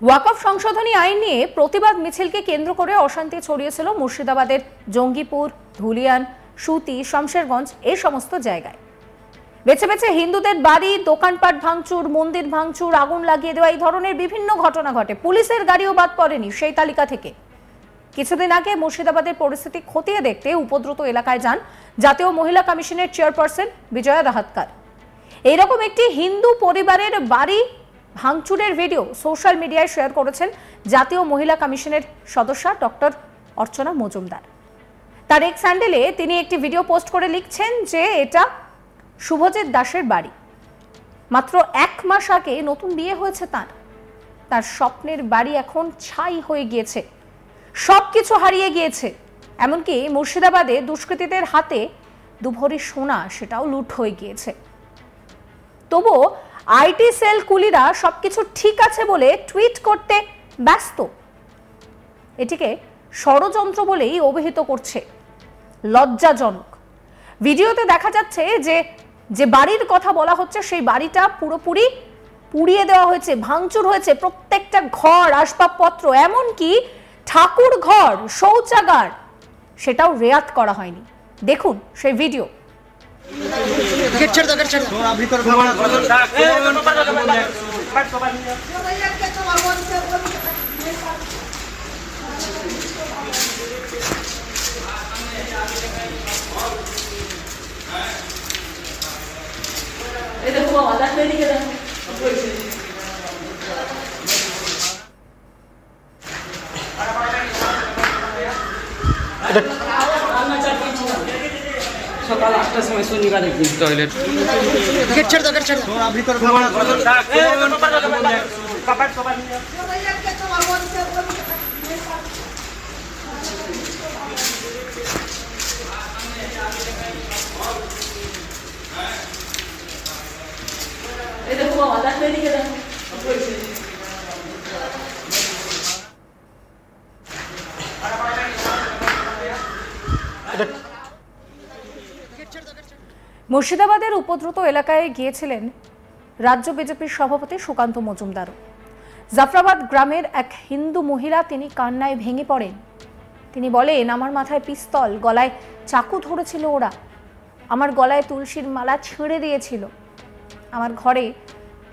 ওয়াকফ সংশোধনী আইন নিয়ে প্রতিবাদ মিছিলকে কেন্দ্র করে অশান্তি ছড়িয়েছিল মুর্শিদাবাদের জঙ্গিপুর, ধুলিয়ান, সুতি, শমশেরগঞ্জ এই সমস্ত জায়গায়। বেছে বেছে হিন্দুদের বাড়ি, দোকানপাট ভাঙচুর, মন্দির ভাঙচুর, আগুন লাগিয়ে দেওয়া এই ধরনের বিভিন্ন ঘটনা ঘটে। পুলিশের গাড়িও বাদ পড়েনি সেই তালিকা থেকে। কিছুদিন আগে মুর্শিদাবাদের পরিস্থিতি খতিয়ে দেখতে উপদ্রুত এলাকায় যান জাতীয় মহিলা কমিশনের চেয়ারপারসন বিজয়া রাহাতকার। এইরকম একটি হিন্দু পরিবারের বাড়ি ভাঙচুরের ভিডিও সোশ্যাল মিডিয়ায় শেয়ার করেছেন জাতীয় মহিলা কমিশনের সদস্যা ডক্টর অর্চনা মজুমদার। তার এক্স হ্যান্ডেলে তিনি একটি ভিডিও পোস্ট করে লিখছেন যে এটা শুভজিৎ দাসের বাড়ি। মাত্র 1 মাস আগে নতুন বিয়ে হয়েছে তার স্বপ্নের বাড়ি এখন ছাই হয়ে গিয়েছে, সবকিছু হারিয়ে গিয়েছে। এমনকি মুর্শিদাবাদে দুষ্কৃতীদের হাতে 2 ভরি সোনা সেটাও লুট হয়ে গিয়েছে। তবুও আইটি সেল কুলিরা সবকিছু ঠিক আছে বলে টুইট করতে ব্যস্ত। এটিকে ষড়যন্ত্র বলেই অভিহিত করছে। লজ্জাজনক। ভিডিওতে দেখা যাচ্ছে যে বাড়ির কথা বলা হচ্ছে সেই বাড়িটা পুরোপুরি পুড়িয়ে দেওয়া হয়েছে, ভাঙচুর হয়েছে, প্রত্যেকটা ঘর, আসবাবপত্র, এমনকি ঠাকুর ঘর, শৌচাগার সেটাও রেয়াত করা হয়নি। দেখুন সেই ভিডিও। সকাল 8টার সময় শনিবার একদিন টয়লেট মুর্শিদাবাদের উপদ্রুত এলাকায় গিয়েছিলেন রাজ্য বিজেপির সভাপতি সুকান্ত মজুমদার। জাফরাবাদ গ্রামের এক হিন্দু মহিলা তিনি কান্নায় ভেঙে পড়েন। তিনি বলেন, আমার মাথায় পিস্তল, গলায় চাকু ধরেছিল ওরা, আমার গলায় তুলসীর মালা ছিঁড়ে দিয়েছিল, আমার ঘরে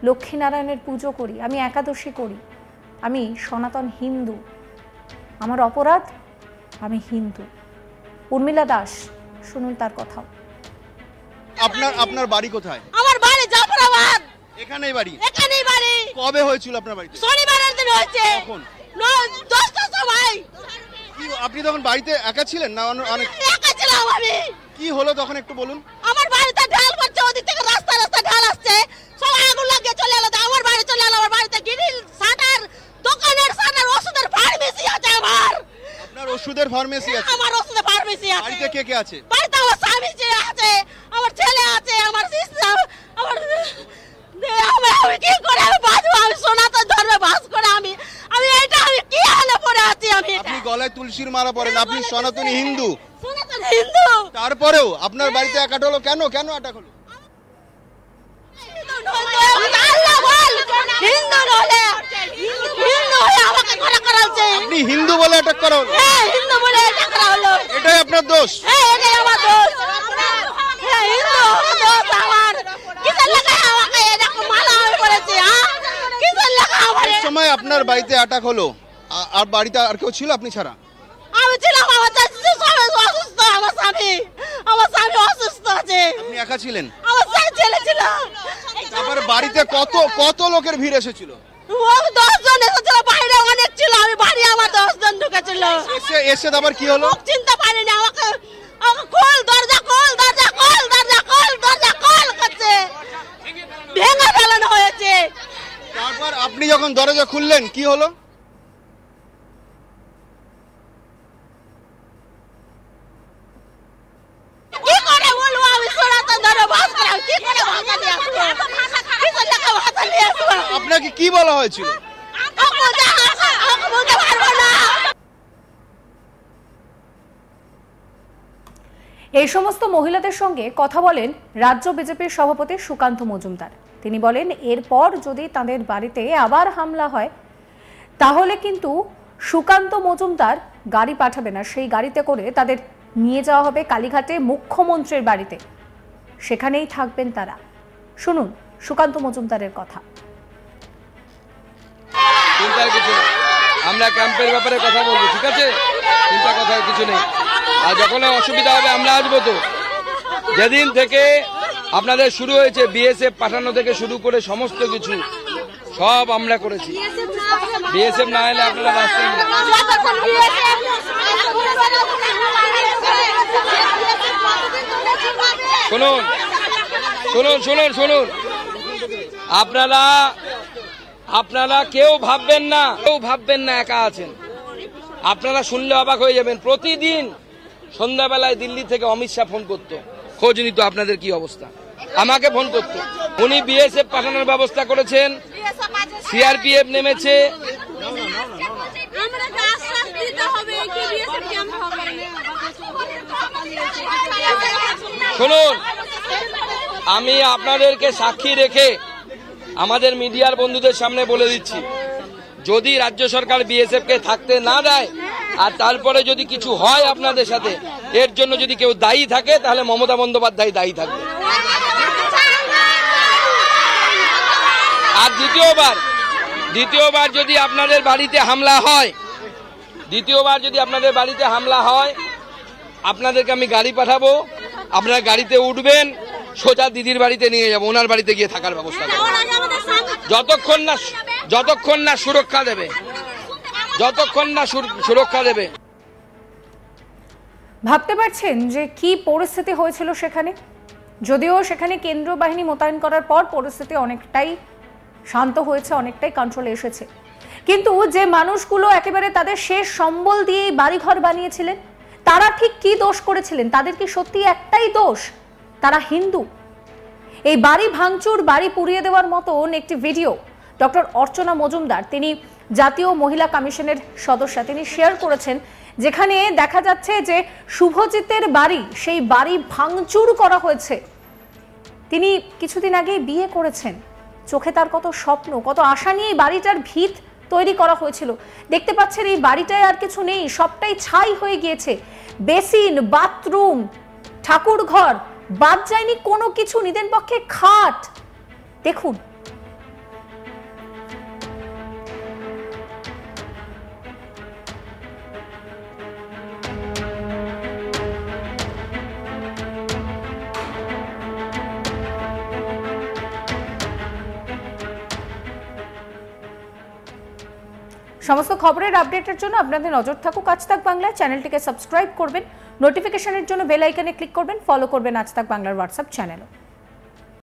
লক্ষ্মীনারায়ণের পুজো করি, আমি একাদশী করি, আমি সনাতন হিন্দু, আমার অপরাধ আমি হিন্দু। উর্মিলা দাস, শুনুন তার কথা। আপনার বাড়ি কোথায়? আমার বাড়ি জাফরাবাদ। এখানেই বাড়ি? এখানেই বাড়ি। কবে হয়েছিল আপনার বাড়িতে? শনিবারের দিন হয়েছে। কখন? 10টার সময়। কি আপনি তখন বাড়িতে একা ছিলেন না অনেক? একা ছিলাম আমি। কি হলো তখন একটু বলুন। আমার বাড়িতে ঢাল পড়ছে, ওদিক থেকে রাস্তা ঢাল আসছে, সব আগুন লাগিয়ে চলে এলো। আমার বাড়ি চলে এলো। আমার বাড়িতে গ্রিল, শাটার, দোকানের শাটার, ওষুধের ফার্মেসি আছে আমার। আপনার ওষুধের ফার্মেসি আছে? আমার ওষুধের ফার্মেসি আছে। বাড়িতে কে কে আছে? বাড়িতে আমার স্বামী আছে, আমার ছেলে আছে, আমার সিস্টার, আমি কি করে আমি বাঁচবো? আমি সনাতন ধর্মে বাস করে আমি কি হালে পড়ে আছি আমি। আপনি গলায় তুলসীর মালা পরেন, আপনি সনাতনী হিন্দু। সনাতন হিন্দু। তারপরেও আপনার বাড়িতে অ্যাটাক হলো কেন? কেন অ্যাটাক হলো? আপনি হিন্দু বলে অ্যাটাক করা হলো? হ্যাঁ, হিন্দু বলে অ্যাটাক করা হলো। এটাই আপনার দোষ? হ্যাঁ, এটাই আমার দোষ। হ্যাঁ, হিন্দু দোষ আমার। কিসের লাগা আমাকে এরকম মালা আমি পড়েছি? কিসের লাগা আমার? এই সময় আপনার বাড়িতে অ্যাটাক হলো, আর বাড়িতে আর কেউ ছিল আপনি ছাড়া? আমি ছিলাম, আমার স্বামী অসুস্থ, আমার স্বামী অসুস্থ আছে। আপনি একা ছিলেন? আমার ছেলে ছিল। তারপরে বাড়িতে কত লোকের ভিড় এসেছিল? 10 জন এসেছিল, বাইরে অনেক ছিল, আমি বাড়ি আমার 10 জন ঢুকেছিল। এসে তারপর কি হলো? চিন্তা পারিনি, আমাকে খোল, দরজা খোল, দরজা খোল, দরজা খোল, দরজা খোল করছে, ভেঙে ফেলানো হয়েছে। তারপর আপনি যখন দরজা খুললেন কি হলো? কি করে বলবো? আমি সনাতন ধর্মে বাস করি, কি করে ভাষা নিয়ে আসবো? কিসের লাগা ভাষা নিয়ে আসবো? আপনাকে কি বলা হয়েছিল? বলতে পারবো না। এই সমস্ত মহিলাদের সঙ্গে কথা বলেন রাজ্য বিজেপির সভাপতি সুকান্ত মজুমদার। তিনি বলেন, এরপর যদি তাদের বাড়িতে আবার হামলা হয় তাহলে কিন্তু সুকান্ত মজুমদার গাড়ি পাঠাবে না, সেই গাড়িতে করে তাদের নিয়ে যাওয়া হবে কালীঘাটে মুখ্যমন্ত্রীর বাড়িতে, সেখানেই থাকবেন তারা। শুনুন সুকান্ত মজুমদারের কথা। চিন্তার কিছু নেই, আমরা ক্যাম্পের ব্যাপারে কথা বলবো, ঠিক আছে? চিন্তা কথার কিছু নেই। আর যখন অসুবিধা হবে আমরা আসবো তো। যেদিন থেকে আপনাদের শুরু হয়েছে বিএসএফ পাঠানো থেকে শুরু করে সমস্ত কিছু সব আমরা করেছি। বিএসএফ না এলে আপনারা বাঁচতেন না। শুনুন শুনুন শুনুন শুনুন, আপনারা কেউ ভাববেন না একা আছেন। আপনারা শুনলে অবাক হয়ে যাবেন, প্রতিদিন সন্ধ্যাবেলায় দিল্লি থেকে অমিত শাহ ফোন করতো, খোঁজ নিত আপনাদের কি অবস্থা, আমাকে ফোন করতো। উনি বিএসএফ পাঠানোর ব্যবস্থা করেছেন, সিআরপিএফ নেমেছে। শুনুন, আমি আপনাদেরকে সাক্ষী রেখে আমাদের মিডিয়ার বন্ধুদের সামনে বলে দিচ্ছি, যদি রাজ্য সরকার বিএসএফ কে থাকতে না দেয় আর তারপরে যদি কিছু হয় আপনাদের সাথে, এর জন্য যদি কেউ দায়ী থাকে তাহলে মমতা বন্দ্যোপাধ্যায় দায়ী থাকবে। আর দ্বিতীয়বার যদি আপনাদের বাড়িতে হামলা হয়, আপনাদেরকে আমি গাড়ি পাঠাবো, আপনারা গাড়িতে উঠবেন, সোজা দিদির বাড়িতে নিয়ে যাবো, ওনার বাড়িতে গিয়ে থাকার ব্যবস্থা করবো, যতক্ষণ না সুরক্ষা দেবে। ভাবতে পারছেন যে কি পরিস্থিতি হয়েছিল সেখানে? যদিও সেখানে কেন্দ্রীয় বাহিনী মোতায়েন করার পর পরিস্থিতি অনেকটাই শান্ত হয়েছে, অনেকটাই কন্ট্রোলে এসেছে, কিন্তু যে মানুষগুলো একেবারে তাদের শেষ সম্বল দিয়ে বাড়িঘর বানিয়েছিলেন, তারা ঠিক কি দোষ করেছিলেন? তাদের কি সত্যি একটাই দোষ, তারা হিন্দু? এই বাড়ি ভাঙচুর, বাড়ি পুড়িয়ে দেওয়ার মতন একটি ভিডিও ডক্টর অর্চনা মজুমদার, তিনি জাতীয় মহিলা কমিশনের সদস্যা, তিনি শেয়ার করেছেন, যেখানে দেখা যাচ্ছে যে শুভজিতের বাড়ি, সেই বাড়ি ভাঙচুর করা হয়েছে। তিনি কিছুদিন আগে বিয়ে করেছেন, চোখে তার কত স্বপ্ন, কত আশা নিয়ে এই বাড়িটার ভিত তৈরি করা হয়েছিল। দেখতে পাচ্ছেন এই বাড়িটায় আর কিছু নেই, সবটাই ছাই হয়ে গিয়েছে। বেসিন, বাথরুম, ঠাকুর ঘর বাদ যায়নি কোনো কিছু, নিদেন পক্ষে খাট। দেখুন সমস্ত খবরের আপডেটের জন্য আপনাদের নজর থাকুক আজ তাক বাংলায়। চ্যানেলটিকে সাবস্ক্রাইব করবেন, নোটিফিকেশনের জন্য বেল আইকনে ক্লিক করবেন, ফলো করবেন আজ তাক বাংলার হোয়াটসঅ্যাপ চ্যানেলও।